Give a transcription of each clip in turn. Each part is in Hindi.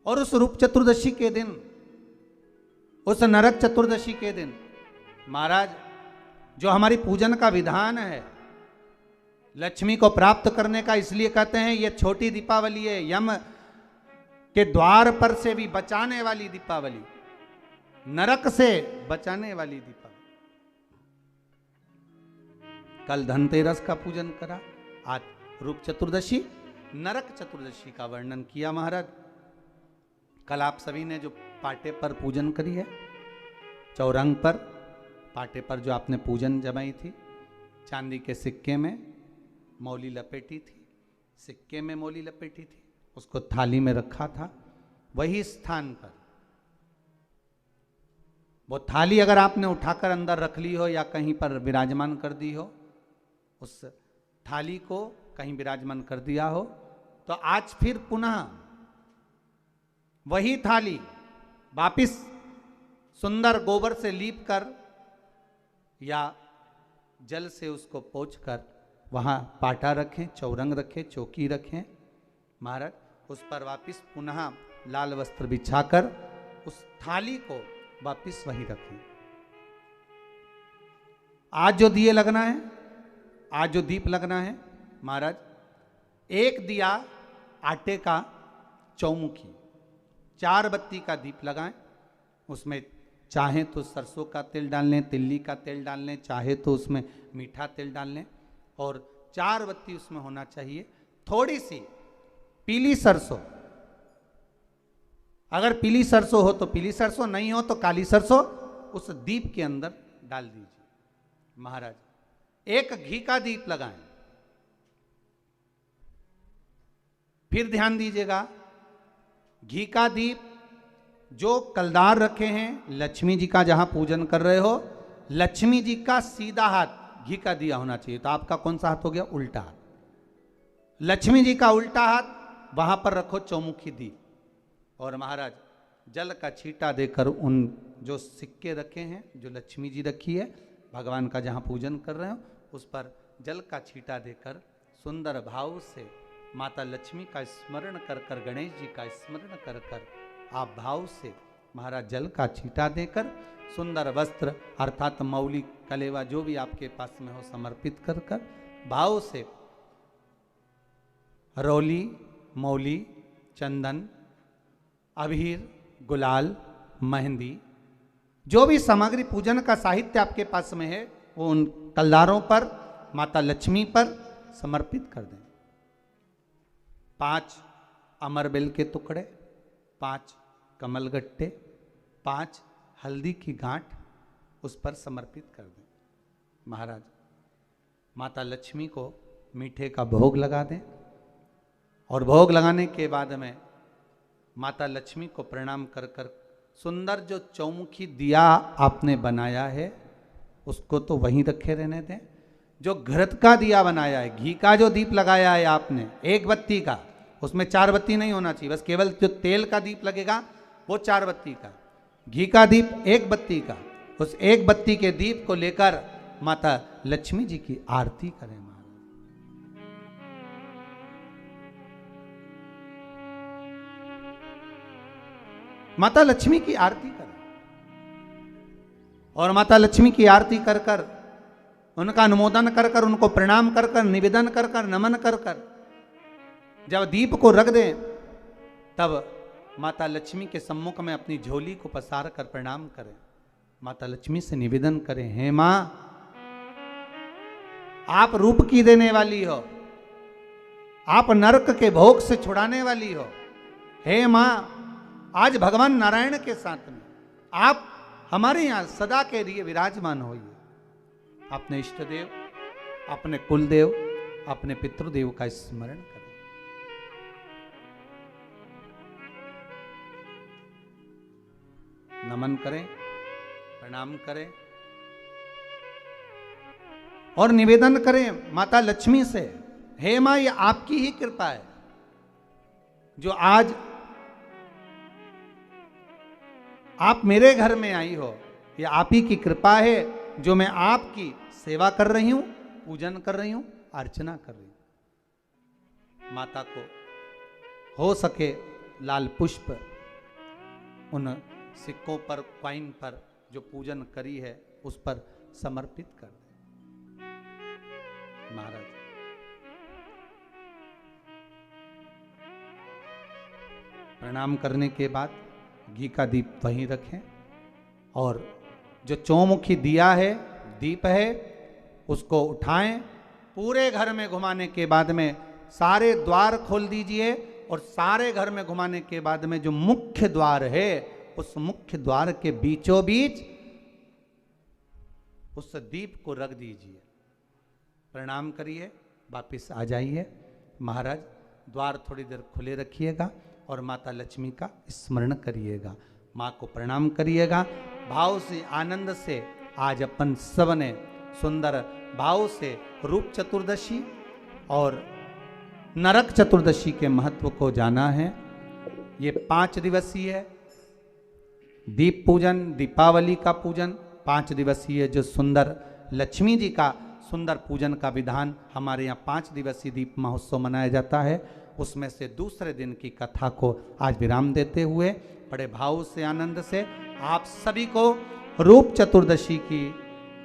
और उस रूप चतुर्दशी के दिन, उस नरक चतुर्दशी के दिन महाराज जो हमारी पूजन का विधान है, लक्ष्मी को प्राप्त करने का, इसलिए कहते हैं ये छोटी दीपावली है, यम के द्वार पर से भी बचाने वाली दीपावली, नरक से बचाने वाली दीपावली। कल धनतेरस का पूजन करा, आज रूप चतुर्दशी, नरक चतुर्दशी का वर्णन किया महाराज। कल आप सभी ने जो पाटे पर पूजन करी है, चौरंग पर पाटे पर जो आपने पूजन जमाई थी, चांदी के सिक्के में मौली लपेटी थी, सिक्के में मौली लपेटी थी, उसको थाली में रखा था, वही स्थान पर वो थाली अगर आपने उठाकर अंदर रख ली हो या कहीं पर विराजमान कर दी हो, उस थाली को कहीं विराजमान कर दिया हो, तो आज फिर पुनः वही थाली वापिस सुंदर गोबर से लीप कर या जल से उसको पोंछ कर वहाँ पाटा रखें, चौरंग रखें, चौकी रखें महाराज, उस पर वापिस पुनः लाल वस्त्र बिछाकर उस थाली को वापिस वहीं रखें। आज जो दिए लगना है, आज जो दीप लगना है महाराज, एक दिया आटे का चौमुखी, 4 बत्ती का दीप लगाएं, उसमें चाहे तो सरसों का तेल डाल लें, तिल्ली का तेल डाल लें, चाहे तो उसमें मीठा तेल डाल लें, और 4 बत्ती उसमें होना चाहिए। थोड़ी सी पीली सरसों, अगर पीली सरसों हो तो पीली सरसों, नहीं हो तो काली सरसों उस दीप के अंदर डाल दीजिए महाराज। एक घी का दीप लगाएं। फिर ध्यान दीजिएगा, घी का दीप जो कलदार रखे हैं, लक्ष्मी जी का जहां पूजन कर रहे हो, लक्ष्मी जी का सीधा हाथ घी का दिया होना चाहिए। तो आपका कौन सा हाथ हो गया? उल्टा हाथ। लक्ष्मी जी का उल्टा हाथ वहां पर रखो चौमुखी दीप, और महाराज जल का छींटा देकर उन जो सिक्के रखे हैं, जो लक्ष्मी जी रखी है, भगवान का जहां पूजन कर रहे हो, उस पर जल का छींटा देकर सुंदर भाव से माता लक्ष्मी का स्मरण कर कर, गणेश जी का स्मरण कर कर, आप भाव से महाराज जल का छींटा देकर सुंदर वस्त्र अर्थात मौली कलेवा जो भी आपके पास में हो समर्पित कर कर भाव से रौली, मौली, चंदन, अबीर, गुलाल, मेहंदी, जो भी सामग्री पूजन का साहित्य आपके पास में है, वो उन कलदारों पर, माता लक्ष्मी पर समर्पित कर दें। 5 अमरबेल के टुकड़े, 5 कमलगट्टे, 5 हल्दी की गांठ उस पर समर्पित कर दें महाराज। माता लक्ष्मी को मीठे का भोग लगा दें, और भोग लगाने के बाद में माता लक्ष्मी को प्रणाम कर कर सुंदर जो चौमुखी दिया आपने बनाया है उसको तो वहीं रखे रहने दें। जो घृत का दिया बनाया है, घी का जो दीप लगाया है आपने 1 बत्ती का, उसमें 4 बत्ती नहीं होना चाहिए, बस केवल जो तेल का दीप लगेगा वो 4 बत्ती का, घी का दीप 1 बत्ती का, उस 1 बत्ती के दीप को लेकर माता लक्ष्मी जी की आरती करें महाराज। माता लक्ष्मी की आरती करें, और माता लक्ष्मी की आरती कर कर, उनका अनुमोदन कर कर, उनको प्रणाम कर कर, निवेदन कर कर, नमन कर कर जब दीप को रख दें, तब माता लक्ष्मी के सम्मुख में अपनी झोली को पसार कर प्रणाम करें। माता लक्ष्मी से निवेदन करें, हे मां, आप रूप की देने वाली हो, आप नरक के भोग से छुड़ाने वाली हो। हे मां, आज भगवान नारायण के साथ में आप हमारे यहां सदा के लिए विराजमान होइए। अपने इष्ट देव, अपने कुल देव, अपने पितृदेव का स्मरण करें। नमन करें, प्रणाम करें, और निवेदन करें माता लक्ष्मी से, हे मां, ये आपकी ही कृपा है जो आज आप मेरे घर में आई हो। ये आप ही की कृपा है जो मैं आपकी सेवा कर रही हूं, पूजन कर रही हूं, अर्चना कर रही हूं। माता को हो सके लाल पुष्प उन सिक्कों पर, क्वाइन पर जो पूजन करी है उस पर समर्पित कर दे। महाराज प्रणाम करने के बाद घी का दीप वहीं रखें और जो चौमुखी दिया है, दीप है, उसको उठाएं, पूरे घर में घुमाने के बाद में सारे द्वार खोल दीजिए और सारे घर में घुमाने के बाद में जो मुख्य द्वार है उस मुख्य द्वार के बीचों बीच उस दीप को रख दीजिए। प्रणाम करिए, वापिस आ जाइए। महाराज द्वार थोड़ी देर खुले रखिएगा और माता लक्ष्मी का स्मरण करिएगा, माँ को प्रणाम करिएगा। भाव से, आनंद से आज अपन सब ने सुंदर भाव से रूप चतुर्दशी और नरक चतुर्दशी के महत्व को जाना है। ये 5 दिवसीय है दीप पूजन, दीपावली का पूजन 5 दिवसीय, जो सुंदर लक्ष्मी जी का सुंदर पूजन का विधान हमारे यहाँ 5 दिवसीय दीप महोत्सव मनाया जाता है। उसमें से दूसरे दिन की कथा को आज विराम देते हुए बड़े भाव से, आनंद से आप सभी को रूप चतुर्दशी की,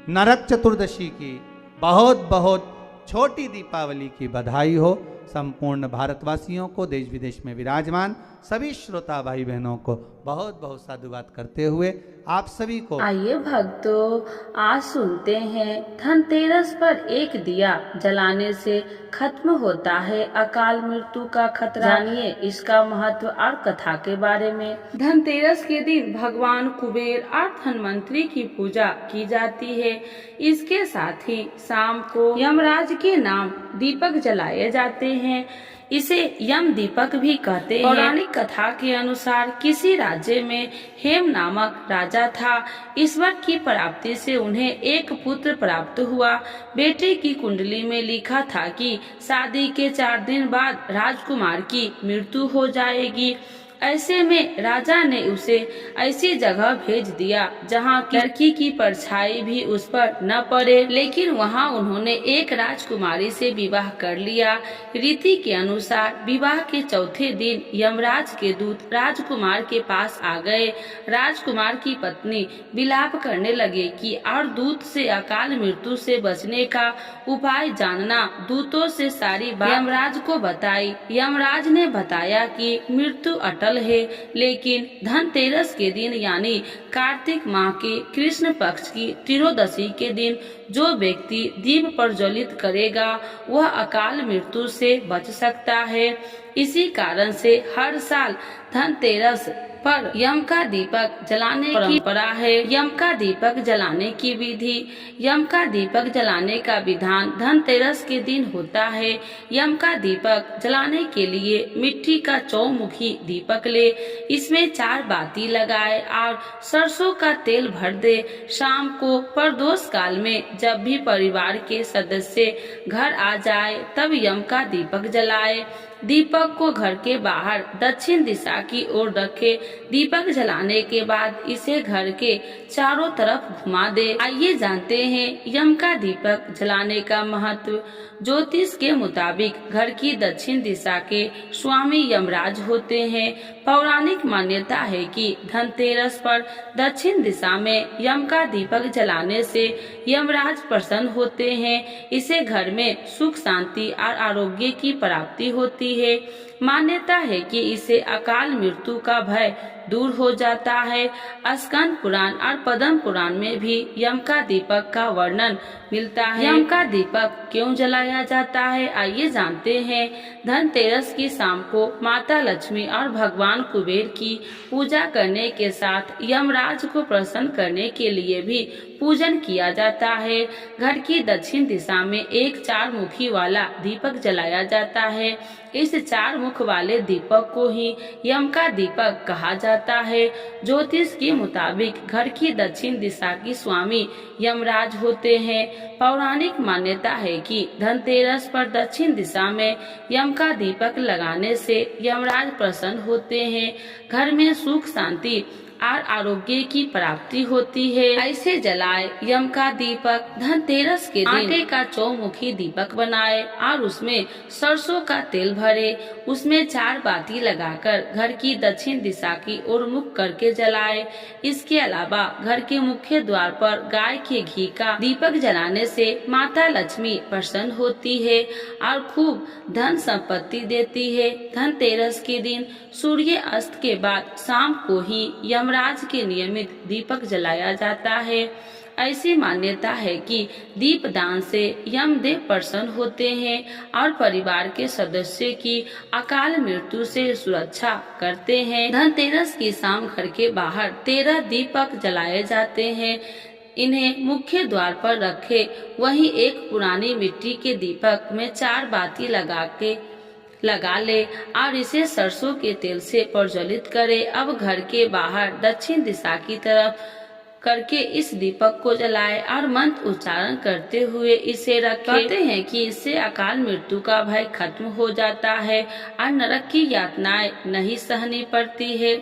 नरक चतुर्दशी की, बहुत बहुत छोटी दीपावली की बधाई हो। संपूर्ण भारतवासियों को, देश विदेश में विराजमान सभी श्रोता भाई बहनों को बहुत बहुत साधुवाद करते हुए आप सभी को। आइए भक्तों, आज सुनते हैं धनतेरस पर एक दिया जलाने से खत्म होता है अकाल मृत्यु का खतरा। जानिए इसका महत्व और कथा के बारे में। धनतेरस के दिन भगवान कुबेर और धनवंतरी की पूजा की जाती है। इसके साथ ही शाम को यमराज के नाम दीपक जलाए जाते हैं। इसे यम दीपक भी कहते हैं। पौराणिक कथा के अनुसार किसी राज्य में हेम नामक राजा था। ईश्वर की प्राप्ति से उन्हें एक पुत्र प्राप्त हुआ। बेटे की कुंडली में लिखा था कि शादी के 4 दिन बाद राजकुमार की मृत्यु हो जाएगी। ऐसे में राजा ने उसे ऐसी जगह भेज दिया जहाँ लड़की की परछाई भी उस पर न पड़े, लेकिन वहाँ उन्होंने एक राजकुमारी से विवाह कर लिया। रीति के अनुसार विवाह के चौथे दिन यमराज के दूत राजकुमार के पास आ गए। राजकुमार की पत्नी विलाप करने लगे कि और दूत से अकाल मृत्यु से बचने का उपाय जानना। दूतों से सारी बात यमराज को बताई। यमराज ने बताया कि मृत्यु अटल है, लेकिन धनतेरस के दिन यानी कार्तिक माह के कृष्ण पक्ष की त्रयोदशी के दिन जो व्यक्ति दीप प्रज्वलित करेगा वह अकाल मृत्यु से बच सकता है। इसी कारण से हर साल धनतेरस पर यम का दीपक जलाने की परंपरा है। यम का दीपक जलाने की विधि। यम का दीपक जलाने का विधान धनतेरस के दिन होता है। यम का दीपक जलाने के लिए मिट्टी का चौमुखी दीपक ले, इसमें 4 बाती लगाए और सरसों का तेल भर दे। शाम को प्रदोष काल में जब भी परिवार के सदस्य घर आ जाए तब यम का दीपक जलाए। दीपक को घर के बाहर दक्षिण दिशा की ओर रखे। दीपक जलाने के बाद इसे घर के चारों तरफ घुमा दे। आइए जानते हैं यम का दीपक जलाने का महत्व। ज्योतिष के मुताबिक घर की दक्षिण दिशा के स्वामी यमराज होते हैं। पौराणिक मान्यता है कि धनतेरस पर दक्षिण दिशा में यम का दीपक जलाने से यमराज प्रसन्न होते हैं। इसे घर में सुख, शांति और आरोग्य की प्राप्ति होती है। मान्यता है कि इससे अकाल मृत्यु का भय दूर हो जाता है। स्कंद पुराण और पद्म पुराण में भी यम का दीपक का वर्णन मिलता है। यम का दीपक क्यों जलाया जाता है, आइए जानते हैं। धनतेरस की शाम को माता लक्ष्मी और भगवान कुबेर की पूजा करने के साथ यमराज को प्रसन्न करने के लिए भी पूजन किया जाता है। घर की दक्षिण दिशा में एक 4 मुखी वाला दीपक जलाया जाता है। इस 4 मुख वाले दीपक को ही यम का दीपक कहा जाता है। ज्योतिष के मुताबिक घर की दक्षिण दिशा की स्वामी यमराज होते हैं। पौराणिक मान्यता है कि धनतेरस पर दक्षिण दिशा में यम का दीपक लगाने से यमराज प्रसन्न होते हैं। घर में सुख, शांति और आरोग्य की प्राप्ति होती है। ऐसे जलाए यम का दीपक। धनतेरस के दिन आटे का चौमुखी दीपक बनाए और उसमें सरसों का तेल भरे, उसमें 4 बाती लगाकर घर की दक्षिण दिशा की ओर मुख करके जलाए। इसके अलावा घर के मुख्य द्वार पर गाय के घी का दीपक जलाने से माता लक्ष्मी प्रसन्न होती है और खूब धन संपत्ति देती है। धनतेरस के दिन सूर्य अस्त के बाद शाम को ही यमराज के नियमित दीपक जलाया जाता है। ऐसी मान्यता है कि दीप दान से यमदेव प्रसन्न होते हैं और परिवार के सदस्यों की अकाल मृत्यु से सुरक्षा करते हैं। धनतेरस की शाम घर के बाहर 13 दीपक जलाए जाते हैं। इन्हें मुख्य द्वार पर रखे, वहीं एक पुरानी मिट्टी के दीपक में 4 बाती लगा ले और इसे सरसों के तेल से प्रज्वलित करे। अब घर के बाहर दक्षिण दिशा की तरफ करके इस दीपक को जलाए और मंत्र उच्चारण करते हुए इसे रखें। कहते हैं कि इससे अकाल मृत्यु का भय खत्म हो जाता है और नरक की यातनाएं नहीं सहनी पड़ती है।